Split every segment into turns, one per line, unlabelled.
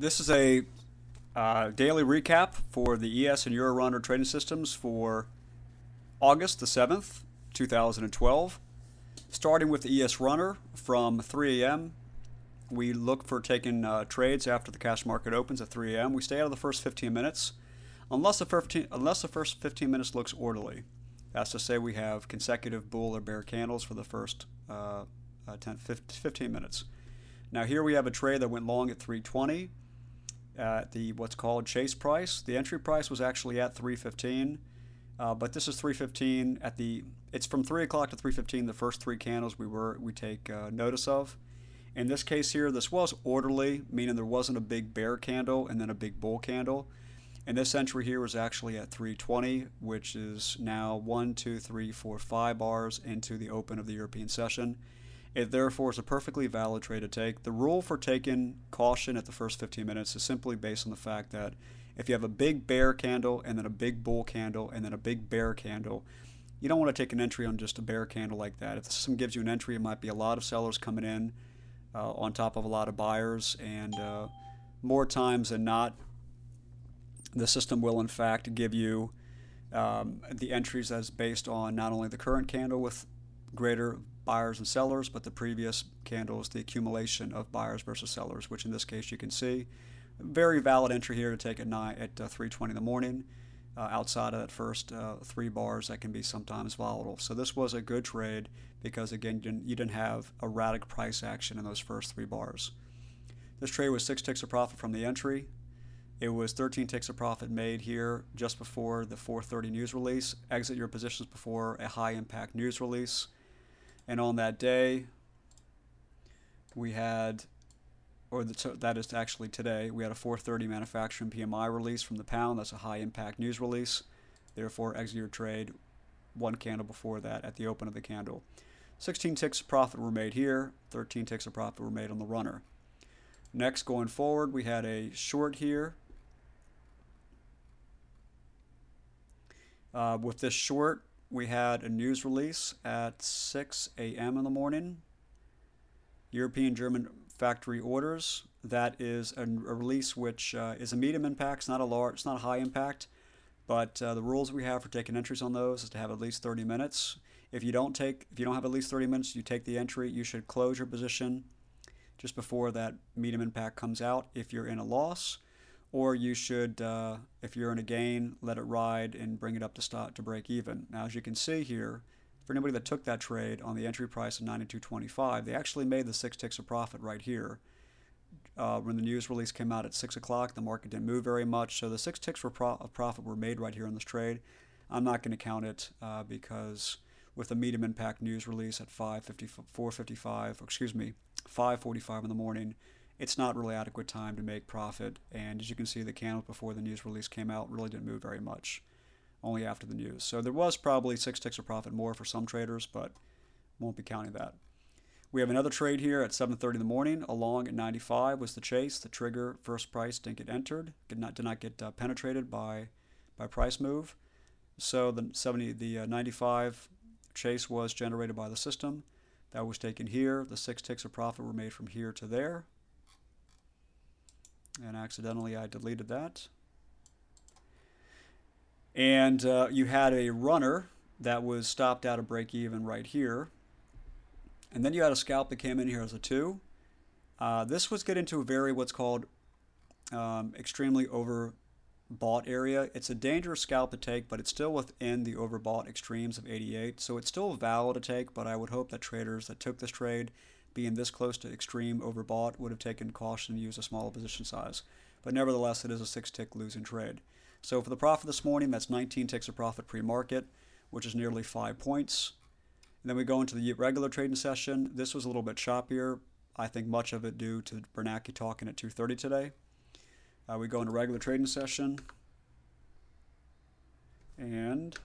This is a daily recap for the ES and Euro Runner trading systems for August the 7th, 2012. Starting with the ES Runner from 3 a.m. We look for taking trades after the cash market opens at 3 a.m. We stay out of the first 15 minutes unless the first 15 minutes looks orderly. That's to say we have consecutive bull or bear candles for the first 15 minutes. Now here we have a trade that went long at 320 at the what's called chase price. The entry price was actually at 315, but this is 315 at the. It's from 3 o'clock to 315. The first three candles we take notice of. In this case here, this was orderly, meaning there wasn't a big bear candle and then a big bull candle. And this entry here was actually at 320, which is now 1, 2, 3, 4, 5 bars into the open of the European session. It therefore is a perfectly valid trade to take. The rule for taking caution at the first 15 minutes is simply based on the fact that if you have a big bear candle and then a big bull candle and then a big bear candle, you don't want to take an entry on just a bear candle like that. If the system gives you an entry, it might be a lot of sellers coming in on top of a lot of buyers, and more times than not, the system will in fact give you the entries as based on not only the current candle with greater buyers and sellers, but the previous candles, the accumulation of buyers versus sellers, which in this case you can see. Very valid entry here to take at 3:20 in the morning. Outside of that first 3 bars, that can be sometimes volatile. So this was a good trade because again you didn't have erratic price action in those first 3 bars. This trade was 6 ticks of profit from the entry. It was 13 ticks of profit made here just before the 4:30 news release. Exit your positions before a high impact news release. And on that day, we had, that is actually today, we had a 4:30 manufacturing PMI release from the pound. That's a high impact news release. Therefore, exit your trade 1 candle before that at the open of the candle. 16 ticks of profit were made here. 13 ticks of profit were made on the runner. Next, going forward, we had a short here. With this short, we had a news release at 6 a.m. in the morning. European German factory orders. That is a release which is a medium impact. It's not a high impact, but the rules we have for taking entries on those is to have at least 30 minutes. If you don't have at least 30 minutes, you take the entry. You should close your position just before that medium impact comes out if you're in a loss, or you should, if you're in a gain, let it ride and bring it up to break even. Now, as you can see here, for anybody that took that trade on the entry price of 92.25, they actually made the 6 ticks of profit right here. When the news release came out at 6 o'clock, the market didn't move very much, so the 6 ticks of profit were made right here in this trade. I'm not going to count it because with the medium impact news release at 5:45 in the morning, it's not really adequate time to make profit. And as you can see, the candle before the news release came out really didn't move very much, only after the news. So there was probably 6 ticks of profit more for some traders, but won't be counting that. We have another trade here at 7:30 in the morning. Along at 95 was the chase. The trigger first price didn't get entered, did not get penetrated by price move. So the 95 chase was generated by the system. That was taken here. The 6 ticks of profit were made from here to there. And accidentally I deleted that. And you had a runner that was stopped out of break even right here. And then you had a scalp that came in here as a 2. This was getting to a very what's called extremely overbought area. It's a dangerous scalp to take, but it's still within the overbought extremes of 88. So it's still valid to take, but I would hope that traders that took this trade, being this close to extreme overbought, would have taken caution and used a smaller position size. But nevertheless, it is a 6-tick losing trade. So for the profit this morning, that's 19 ticks of profit pre-market, which is nearly 5 points. And then we go into the regular trading session. This was a little bit choppier. I think much of it due to Bernanke talking at 2:30 today. We go into regular trading session, and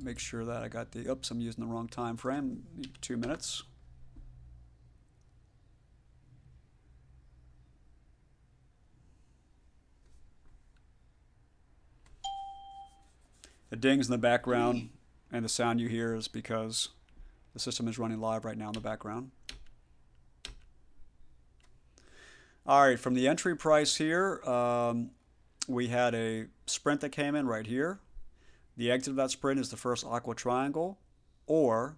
make sure that I got the, oops, I'm using the wrong time frame, 2 minutes. It dings in the background, and the sound you hear is because The system is running live right now in the background. All right, from the entry price here, we had a sprint that came in right here. The exit of that sprint is the first aqua triangle, or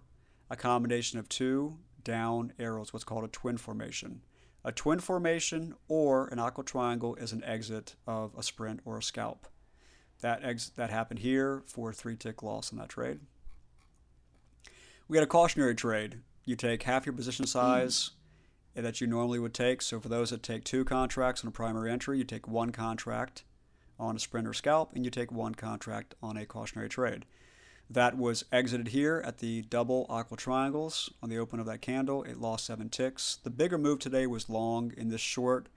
a combination of two down arrows, what's called a twin formation. A twin formation or an aqua triangle is an exit of a sprint or a scalp. That happened here for a 3-tick loss in that trade. We had a cautionary trade. You take half your position size that you normally would take. So for those that take 2 contracts on a primary entry, you take 1 contract on a sprint or scalp, and you take 1 contract on a cautionary trade. That was exited here at the double aqua triangles. On the open of that candle, it lost 7 ticks. The bigger move today was long, in this short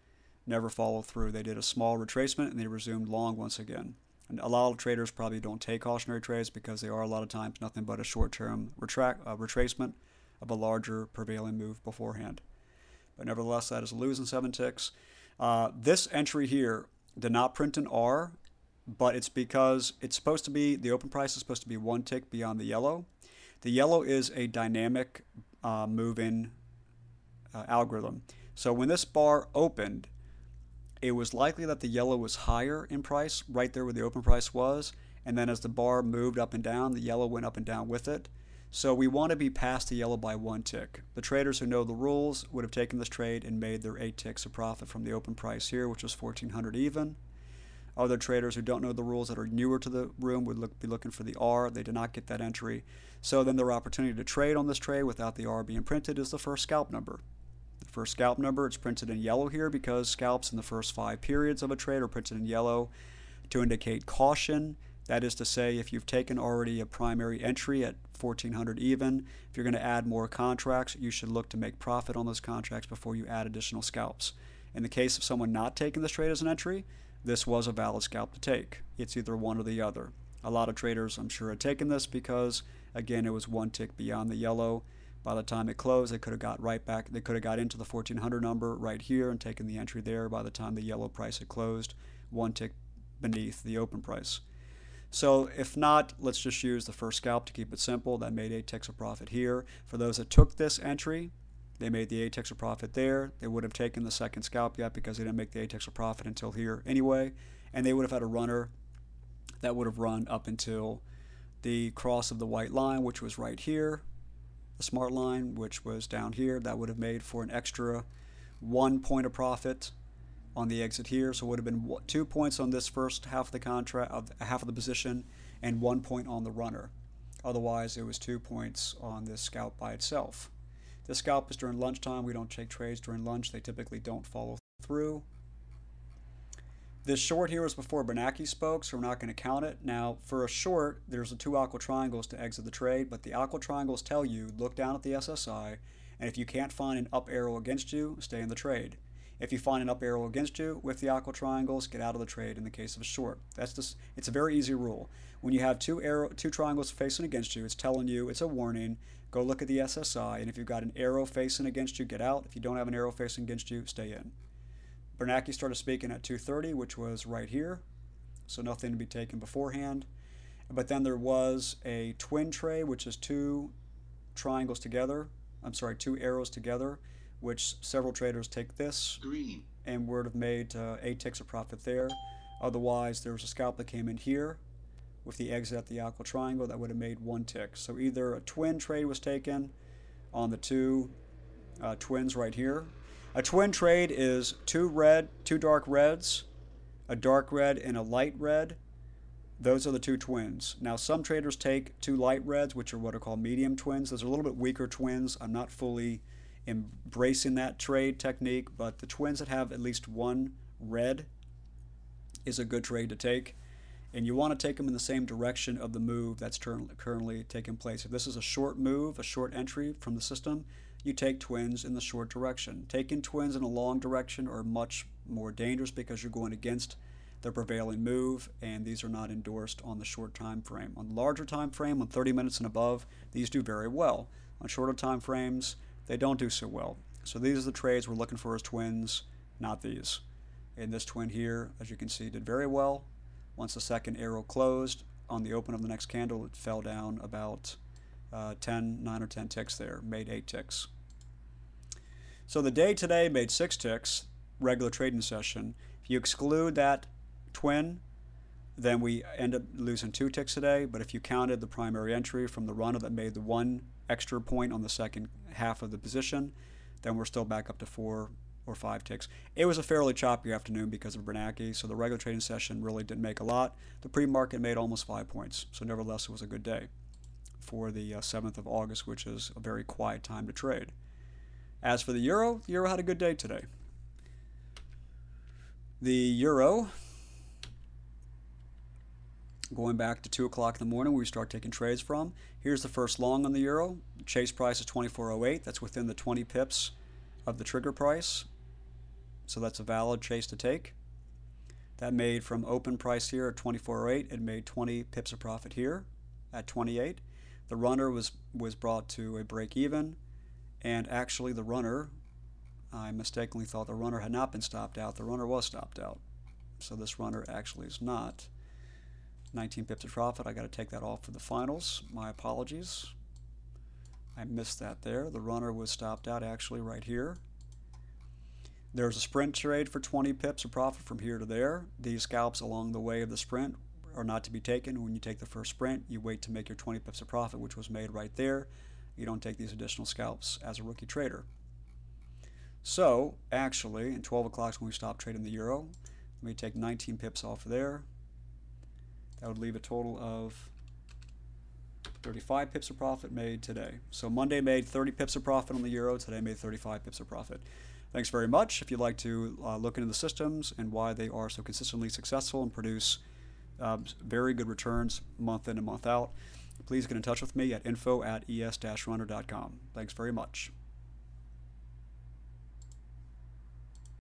never followed through. They did a small retracement and they resumed long once again. And a lot of traders probably don't take cautionary trades because they are a lot of times nothing but a short-term retracement of a larger prevailing move beforehand. But nevertheless, that is a losing 7 ticks. This entry here did not print an R, but it's because it's supposed to be, the open price is supposed to be 1 tick beyond the yellow. The yellow is a dynamic move-in algorithm. So when this bar opened, it was likely that the yellow was higher in price, right there where the open price was, and then as the bar moved up and down, the yellow went up and down with it. So we want to be past the yellow by 1 tick. The traders who know the rules would have taken this trade and made their 8 ticks of profit from the open price here, which was 1,400 even. Other traders who don't know the rules that are newer to the room would be looking for the R. They did not get that entry. So then their opportunity to trade on this trade without the R being printed is the first scalp number. The first scalp number, it's printed in yellow here because scalps in the first 5 periods of a trade are printed in yellow to indicate caution. That is to say, if you've taken already a primary entry at 1,400 even, if you're going to add more contracts, you should look to make profit on those contracts before you add additional scalps. In the case of someone not taking this trade as an entry, this was a valid scalp to take. It's either one or the other. A lot of traders, I'm sure, had taken this because, again, it was 1 tick beyond the yellow. By the time it closed, they could have got right back. They could have got into the 1,400 number right here and taken the entry there by the time the yellow price had closed, 1 tick beneath the open price. So if not, let's just use the first scalp to keep it simple. That made 8 ticks of profit here. For those that took this entry, they made the 8 ticks of profit there. They would have taken the second scalp yet because they didn't make the 8 ticks of profit until here anyway. And they would have had a runner that would have run up until the cross of the white line, which was right here. The smart line, which was down here. That would have made for an extra 1 point of profit on the exit here. So it would have been 2 points on this first half of the contract, half of the position, and 1 point on the runner. Otherwise, it was 2 points on this scalp by itself. This scalp is during lunchtime. We don't take trades during lunch. They typically don't follow through. This short here was before Bernanke spoke, so we're not going to count it. Now, for a short, there's the 2 aqua triangles to exit the trade, but the aqua triangles tell you, look down at the SSI, and if you can't find an up arrow against you, stay in the trade. If you find an up arrow against you with the aqua triangles, get out of the trade in the case of a short. It's a very easy rule. When you have 2 triangles facing against you, it's telling you, it's a warning, go look at the SSI, and if you've got an arrow facing against you, get out. If you don't have an arrow facing against you, stay in. Bernanke started speaking at 2:30, which was right here, so nothing to be taken beforehand. But then there was a twin trade, which is 2 triangles together. I'm sorry, 2 arrows together, which several traders take this green and would have made 8 ticks of profit there. Otherwise, there was a scalp that came in here with the exit at the aqua triangle that would have made 1 tick. So either a twin trade was taken on the 2 twins right here. A twin trade is 2 dark reds, a dark red and a light red. Those are the 2 twins. Now some traders take 2 light reds, which are what are called medium twins. Those are a little bit weaker twins. I'm not fully embracing that trade technique, but the twins that have at least 1 red is a good trade to take. And you want to take them in the same direction of the move that's currently taking place. If this is a short move, a short entry from the system, you take twins in the short direction. Taking twins in a long direction are much more dangerous because you're going against the prevailing move, and these are not endorsed on the short time frame. On the larger time frame, on 30 minutes and above, these do very well. On shorter time frames, they don't do so well. So these are the trades we're looking for as twins, not these. And this twin here, as you can see, did very well. Once the second arrow closed, on the open of the next candle, it fell down about 9 or 10 ticks there, made 8 ticks. So the day today made 6 ticks, regular trading session. If you exclude that twin, then we end up losing 2 ticks today. But if you counted the primary entry from the runner that made the 1 extra point on the second half of the position, then we're still back up to 4 or 5 ticks. It was a fairly choppy afternoon because of Bernanke, so the regular trading session really didn't make a lot. The pre-market made almost 5 points, so nevertheless it was a good day for the 7th of August, which is a very quiet time to trade. As for the euro had a good day today. The euro, going back to 2 o'clock in the morning where we start taking trades from, here's the first long on the euro. Chase price is 24.08. That's within the 20 pips of the trigger price. So that's a valid chase to take. That made from open price here at 24.08. It made 20 pips of profit here at 28. The runner was brought to a break even. And actually the runner, I mistakenly thought the runner had not been stopped out. The runner was stopped out. So this runner actually is not 19 pips of profit. I got to take that off for the finals. My apologies. I missed that there. The runner was stopped out actually right here. There's a sprint trade for 20 pips of profit from here to there. These scalps along the way of the sprint are not to be taken. When you take the first sprint, you wait to make your 20 pips of profit, which was made right there. You don't take these additional scalps as a rookie trader. So actually, at 12 o'clock when we stop trading the euro, let me take 19 pips off of there. That would leave a total of 35 pips of profit made today. So Monday made 30 pips of profit on the euro. Today made 35 pips of profit. Thanks very much. If you'd like to look into the systems and why they are so consistently successful and produce very good returns month in and month out, please get in touch with me at info@es-runner.com. Thanks very much.